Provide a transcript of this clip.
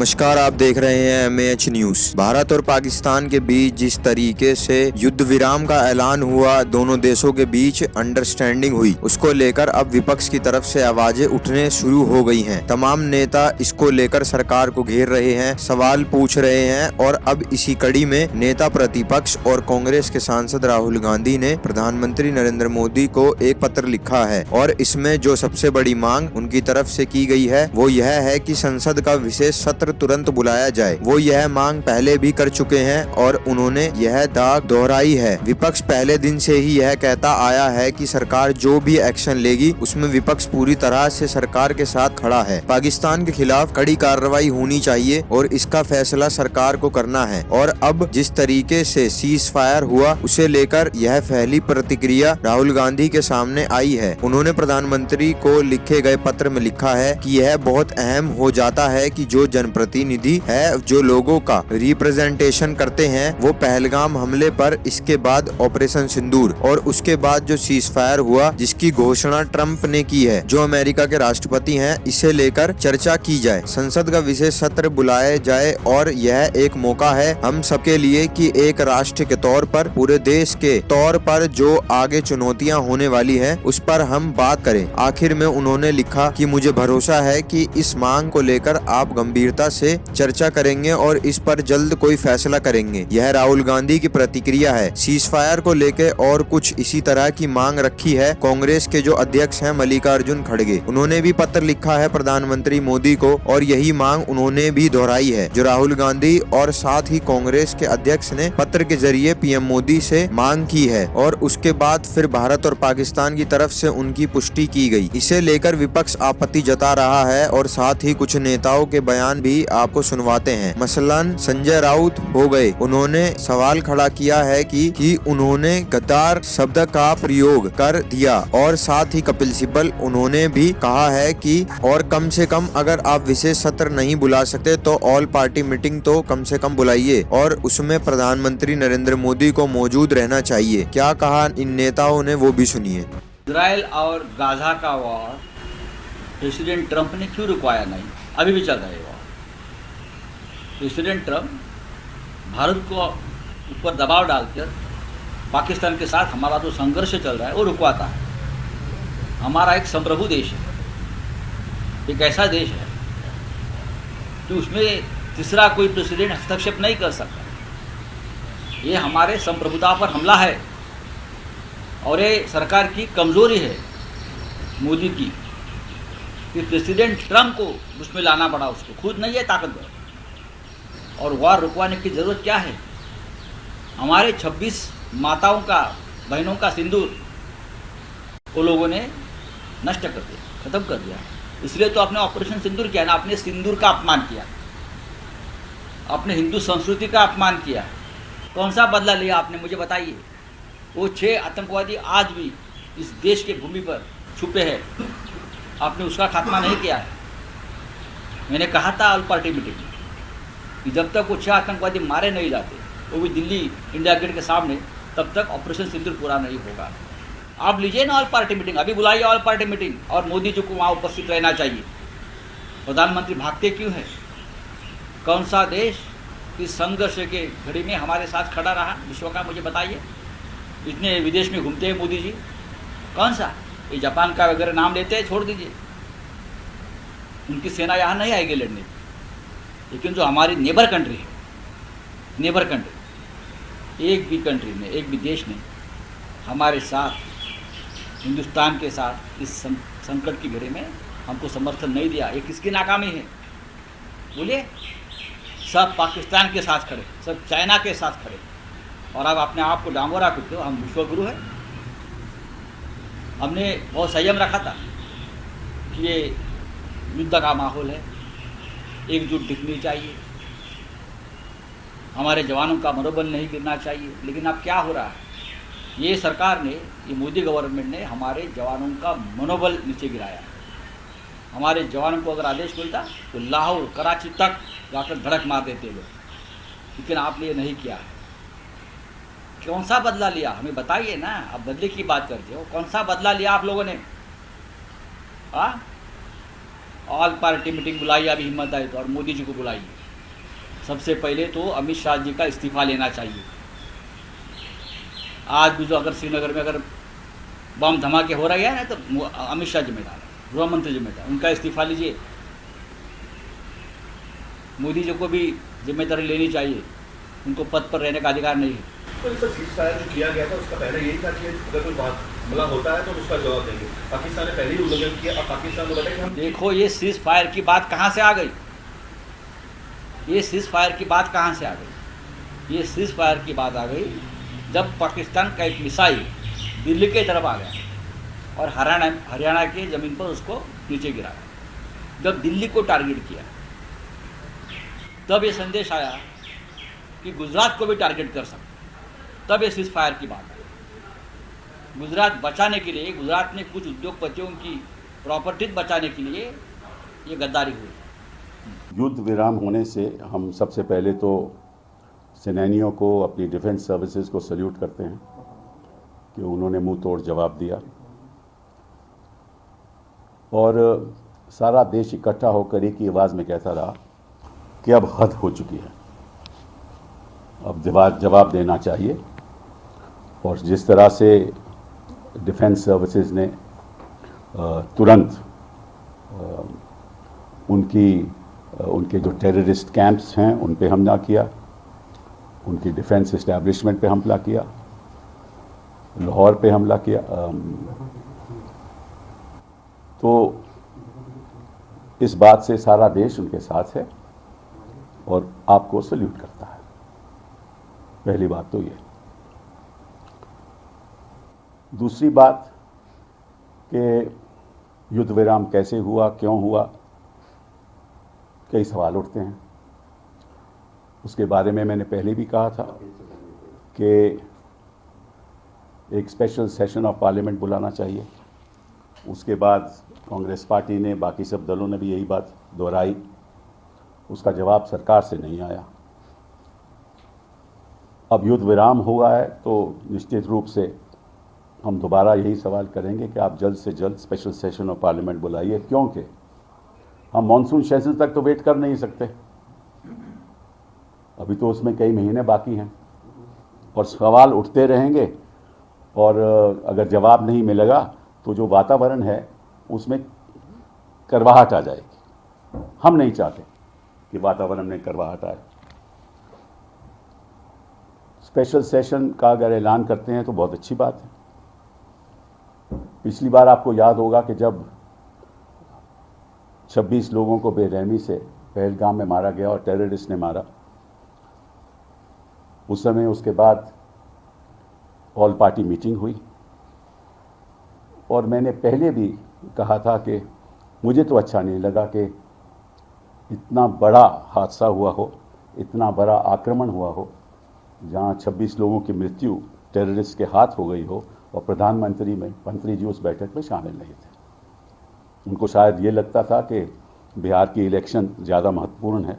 नमस्कार, आप देख रहे हैं MAH न्यूज। भारत और पाकिस्तान के बीच जिस तरीके से युद्ध विराम का ऐलान हुआ, दोनों देशों के बीच अंडरस्टैंडिंग हुई, उसको लेकर अब विपक्ष की तरफ से आवाजें उठने शुरू हो गई हैं। तमाम नेता इसको लेकर सरकार को घेर रहे हैं, सवाल पूछ रहे हैं और अब इसी कड़ी में नेता प्रतिपक्ष और कांग्रेस के सांसद राहुल गांधी ने प्रधानमंत्री नरेंद्र मोदी को एक पत्र लिखा है और इसमें जो सबसे बड़ी मांग उनकी तरफ से की गई है वो यह है कि संसद का विशेष सत्र तुरंत बुलाया जाए। वो यह मांग पहले भी कर चुके हैं और उन्होंने यह दाग दोहराई है। विपक्ष पहले दिन से ही यह कहता आया है कि सरकार जो भी एक्शन लेगी उसमें विपक्ष पूरी तरह से सरकार के साथ खड़ा है। पाकिस्तान के खिलाफ कड़ी कार्रवाई होनी चाहिए और इसका फैसला सरकार को करना है। और अब जिस तरीके से सीज फायर हुआ उसे लेकर यह पहली प्रतिक्रिया राहुल गांधी के सामने आई है। उन्होंने प्रधानमंत्री को लिखे गए पत्र में लिखा है कि यह बहुत अहम हो जाता है कि जो जनप्रतिनिधि है, जो लोगों का रिप्रेजेंटेशन करते हैं, वो पहलगाम हमले पर, इसके बाद ऑपरेशन सिंदूर और उसके बाद जो सीज फायर हुआ जिसकी घोषणा ट्रंप ने की है, जो अमेरिका के राष्ट्रपति हैं, इसे लेकर चर्चा की जाए, संसद का विशेष सत्र बुलाया जाए। और यह एक मौका है हम सबके लिए कि एक राष्ट्र के तौर पर, पूरे देश के तौर पर जो आगे चुनौतियां होने वाली है उस पर हम बात करें। आखिर में उन्होंने लिखा कि मुझे भरोसा है कि इस मांग को लेकर आप गंभीरता से चर्चा करेंगे और इस पर जल्द कोई फैसला करेंगे। यह राहुल गांधी की प्रतिक्रिया है। सीज फायर को लेकर और कुछ इसी तरह की मांग रखी है कांग्रेस के जो अध्यक्ष हैं मल्लिकार्जुन खड़गे। उन्होंने भी पत्र लिखा है प्रधानमंत्री मोदी को और यही मांग उन्होंने भी दोहराई है जो राहुल गांधी और साथ ही कांग्रेस के अध्यक्ष ने पत्र के जरिए PM मोदी से मांग की है और उसके बाद फिर भारत और पाकिस्तान की तरफ से उनकी पुष्टि की गई। इसे लेकर विपक्ष आपत्ति जता रहा है और साथ ही कुछ नेताओं के बयान भी आपको सुनवाते हैं। मसलन संजय राउत हो गए, उन्होंने सवाल खड़ा किया है कि उन्होंने गद्दार शब्द का प्रयोग कर दिया और साथ ही कपिल सिब्बल उन्होंने भी कहा है कि और कम से कम अगर आप विशेष सत्र नहीं बुला सकते तो ऑल पार्टी मीटिंग तो कम से कम बुलाइए और उसमें प्रधानमंत्री नरेंद्र मोदी को मौजूद रहना चाहिए। क्या कहा इन नेताओं ने वो भी सुनिए। इजराइल और गाजा का वॉर प्रेसिडेंट ट्रंप ने क्यों रुकवाया नहीं? अभी भी चल रहा है वॉर। प्रेसिडेंट ट्रंप भारत को ऊपर दबाव डालकर पाकिस्तान के साथ हमारा जो संघर्ष चल रहा है वो रुकवाता है। हमारा एक संप्रभु देश है, एक ऐसा देश है कि उसमें तीसरा कोई प्रेसिडेंट हस्तक्षेप नहीं कर सकता। ये हमारे संप्रभुता पर हमला है और ये सरकार की कमज़ोरी है मोदी की कि प्रेसिडेंट ट्रंप को उसमें लाना पड़ा, उसको खुद नहीं है ताकतवर। और वॉर रुकवाने की ज़रूरत क्या है? हमारे 26 माताओं का, बहनों का सिंदूर वो लोगों ने नष्ट कर दिया, ख़त्म कर दिया। इसलिए तो आपने ऑपरेशन सिंदूर किया ना, आपने सिंदूर का अपमान किया, आपने हिंदू संस्कृति का अपमान किया। कौन सा बदला लिया आपने, मुझे बताइए। वो 6 आतंकवादी आज भी इस देश के भूमि पर छुपे हैं, आपने उसका खात्मा नहीं किया है। मैंने कहा था ऑल पार्टी मीटिंग में कि जब तक वो 6 आतंकवादी मारे नहीं जाते, वो भी दिल्ली इंडिया गेट के सामने, तब तक ऑपरेशन सिंदूर पूरा नहीं होगा। आप लीजिए ना ऑल पार्टी मीटिंग, अभी बुलाइए ऑल पार्टी मीटिंग और मोदी जी को वहाँ उपस्थित रहना चाहिए। प्रधानमंत्री भागते क्यों है? कौन सा देश इस संघर्ष के घड़ी में हमारे साथ खड़ा रहा विश्व का, मुझे बताइए। इतने विदेश में घूमते हैं मोदी जी, कौन सा? ये जापान का वगैरह नाम लेते हैं, छोड़ दीजिए, उनकी सेना यहाँ नहीं आएगी लड़ने। लेकिन जो हमारी नेबर कंट्री है, नेबर कंट्री, एक भी कंट्री ने, एक भी देश ने हमारे साथ, हिंदुस्तान के साथ इस संकट की घड़ी में हमको समर्थन नहीं दिया। ये किसकी नाकामी है बोलिए? सब पाकिस्तान के साथ खड़े, सब चाइना के साथ खड़े, और अब अपने आप को डांगोरा करते हो हम विश्वगुरु हैं। हमने बहुत संयम रखा था कि ये युद्ध का माहौल है, एकजुट दिखनी चाहिए, हमारे जवानों का मनोबल नहीं गिरना चाहिए। लेकिन अब क्या हो रहा है? ये सरकार ने, ये मोदी गवर्नमेंट ने हमारे जवानों का मनोबल नीचे गिराया। हमारे जवानों को अगर आदेश मिलता तो लाहौर, कराची तक जाकर धड़क मार देते लोग, लेकिन आपने ये नहीं किया है। कौन सा बदला लिया हमें बताइए ना। आप बदले की बात करते हो, कौन सा बदला लिया आप लोगों ने? ऑल पार्टी मीटिंग बुलाई, अभी हिम्मत आई तो, और मोदी जी को बुलाइए। सबसे पहले तो अमित शाह जी का इस्तीफा लेना चाहिए। आज भी जो अगर श्रीनगर में अगर बम धमाके हो रहे हैं ना, तो अमित शाह जिम्मेदार है, गृह मंत्री जिम्मेदार, उनका इस्तीफा लीजिए। मोदी जी को भी जिम्मेदारी लेनी चाहिए, उनको पद पर रहने का अधिकार नहीं है। तो इस सीज़फायर जो किया गया था उसका पहले यही था कि अगर कोई हमला होता है तो उसका जवाब देंगे। पाकिस्तान ने पहले ही उल्लंघन किया। अब पाकिस्तान को बताया कि हम देखो ये सीज फायर की बात कहाँ से आ गई, ये सीज फायर की बात कहाँ से आ गई? ये सीज फायर की बात आ गई जब पाकिस्तान का एक मिसाइल दिल्ली की तरफ आ गया और हरियाणा की ज़मीन पर उसको नीचे गिराया। जब दिल्ली को टारगेट किया तब ये संदेश आया कि गुजरात को भी टारगेट कर सकते, तब ये सीज फायर की बात है। गुजरात बचाने के लिए, गुजरात में कुछ उद्योगपतियों की प्रॉपर्टी बचाने के लिए ये गद्दारी हुई। युद्ध विराम होने से हम सबसे पहले तो सेनानियों को, अपनी डिफेंस सर्विसेज को सल्यूट करते हैं कि उन्होंने मुंह तोड़ जवाब दिया और सारा देश इकट्ठा होकर एक ही आवाज़ में कहता रहा कि अब हद हो चुकी है, अब जवाब देना चाहिए। और जिस तरह से डिफेंस सर्विसेज ने तुरंत उनके जो टेररिस्ट कैंप्स हैं उन पे हमला किया, उनकी डिफेंस इस्टेब्लिशमेंट पे हमला किया, लाहौर पे हमला किया, तो इस बात से सारा देश उनके साथ है और आपको सल्यूट करता है। पहली बात तो ये। दूसरी बात कि युद्ध विराम कैसे हुआ, क्यों हुआ, कई सवाल उठते हैं। उसके बारे में मैंने पहले भी कहा था कि एक स्पेशल सेशन ऑफ पार्लियामेंट बुलाना चाहिए। उसके बाद कांग्रेस पार्टी ने, बाकी सब दलों ने भी यही बात दोहराई, उसका जवाब सरकार से नहीं आया। अब युद्ध विराम हुआ है तो निश्चित रूप से हम दोबारा यही सवाल करेंगे कि आप जल्द से जल्द स्पेशल सेशन ऑफ पार्लियामेंट बुलाइए, क्योंकि हम मॉनसून सेशन तक तो वेट कर नहीं सकते, अभी तो उसमें कई महीने बाकी हैं और सवाल उठते रहेंगे और अगर जवाब नहीं मिलेगा तो जो वातावरण है उसमें करवाहट आ जाएगी। हम नहीं चाहते कि वातावरण में करवाहट आए। स्पेशल सेशन का अगर ऐलान करते हैं तो बहुत अच्छी बात है। पिछली बार आपको याद होगा कि जब 26 लोगों को बेरहमी से पहलगाम में मारा गया और टेररिस्ट ने मारा, उस समय उसके बाद ऑल पार्टी मीटिंग हुई और मैंने पहले भी कहा था कि मुझे तो अच्छा नहीं लगा कि इतना बड़ा हादसा हुआ हो, इतना बड़ा आक्रमण हुआ हो, जहां 26 लोगों की मृत्यु टेररिस्ट के हाथ हो गई हो और प्रधानमंत्री मंत्री जी उस बैठक में शामिल नहीं थे। उनको शायद ये लगता था कि बिहार की इलेक्शन ज़्यादा महत्वपूर्ण है